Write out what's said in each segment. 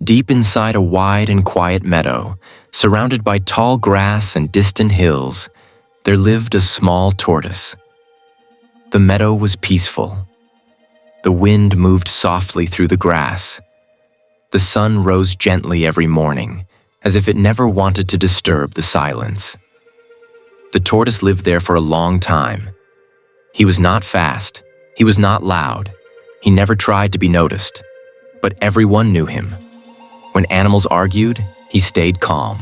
Deep inside a wide and quiet meadow, surrounded by tall grass and distant hills, there lived a small tortoise. The meadow was peaceful. The wind moved softly through the grass. The sun rose gently every morning, as if it never wanted to disturb the silence. The tortoise lived there for a long time. He was not fast. He was not loud. He never tried to be noticed. But everyone knew him. When animals argued, he stayed calm.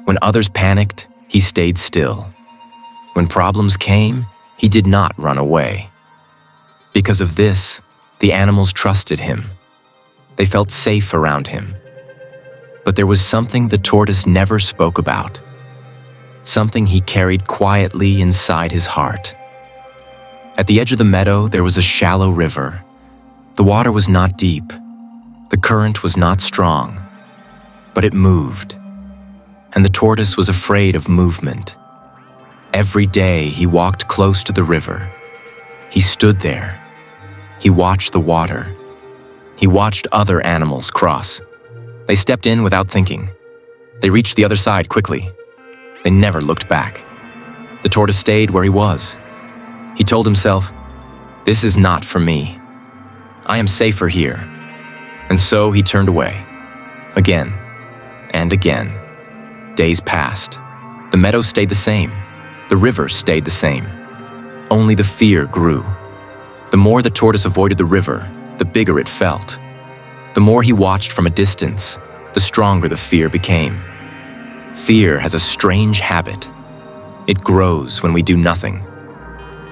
When others panicked, he stayed still. When problems came, he did not run away. Because of this, the animals trusted him. They felt safe around him. But there was something the tortoise never spoke about. Something he carried quietly inside his heart. At the edge of the meadow, there was a shallow river. The water was not deep. The current was not strong. But it moved. And the tortoise was afraid of movement. Every day, he walked close to the river. He stood there. He watched the water. He watched other animals cross. They stepped in without thinking. They reached the other side quickly. They never looked back. The tortoise stayed where he was. He told himself, "This is not for me. I am safer here." And so he turned away. Again and again. Days passed. The meadow stayed the same. The river stayed the same. Only the fear grew. The more the tortoise avoided the river, the bigger it felt. The more he watched from a distance, the stronger the fear became. Fear has a strange habit. It grows when we do nothing.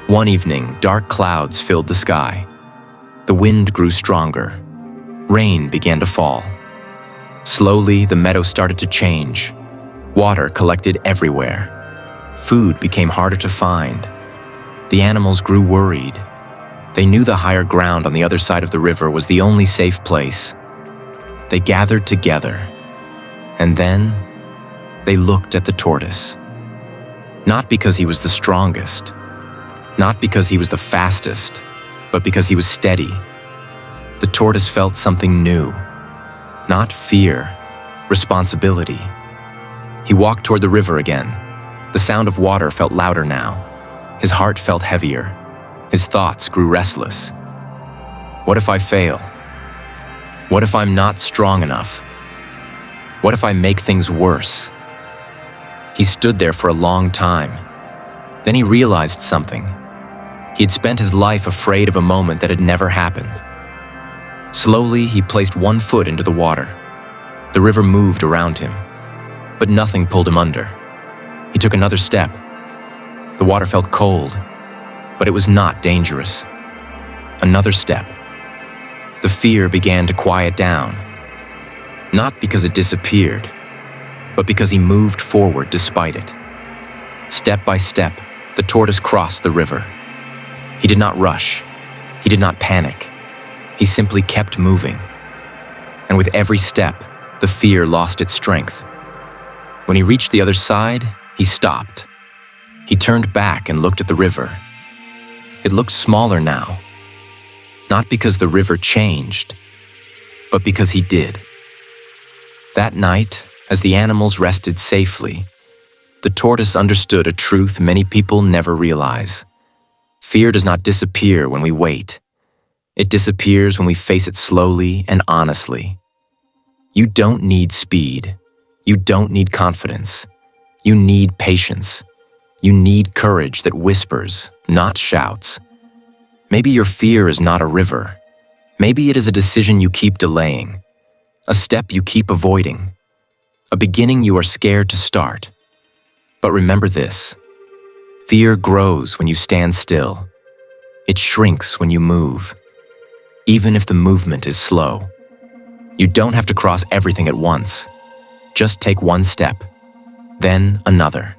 One evening, dark clouds filled the sky. The wind grew stronger. Rain began to fall. Slowly, the meadow started to change. Water collected everywhere. Food became harder to find. The animals grew worried. They knew the higher ground on the other side of the river was the only safe place. They gathered together. And then, they looked at the tortoise. Not because he was the strongest. Not because he was the fastest, but because he was steady. The tortoise felt something new. Not fear, responsibility. He walked toward the river again. The sound of water felt louder now. His heart felt heavier. His thoughts grew restless. What if I fail? What if I'm not strong enough? What if I make things worse? He stood there for a long time. Then he realized something. He had spent his life afraid of a moment that had never happened. Slowly, he placed one foot into the water. The river moved around him, but nothing pulled him under. He took another step. The water felt cold, but it was not dangerous. Another step. The fear began to quiet down, not because it disappeared, but because he moved forward despite it. Step by step, the tortoise crossed the river. He did not rush. He did not panic. He simply kept moving. And with every step, the fear lost its strength. When he reached the other side, he stopped. He turned back and looked at the river. It looked smaller now, not because the river changed, but because he did. That night, as the animals rested safely, the tortoise understood a truth many people never realize. Fear does not disappear when we wait. It disappears when we face it slowly and honestly. You don't need speed. You don't need confidence. You need patience. You need courage that whispers, not shouts. Maybe your fear is not a river. Maybe it is a decision you keep delaying, a step you keep avoiding, a beginning you are scared to start. But remember this: fear grows when you stand still. It shrinks when you move, even if the movement is slow. You don't have to cross everything at once. Just take one step, then another.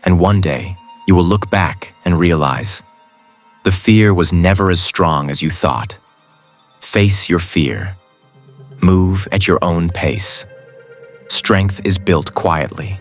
And one day, you will look back and realize the fear was never as strong as you thought. Face your fear. Move at your own pace. Strength is built quietly.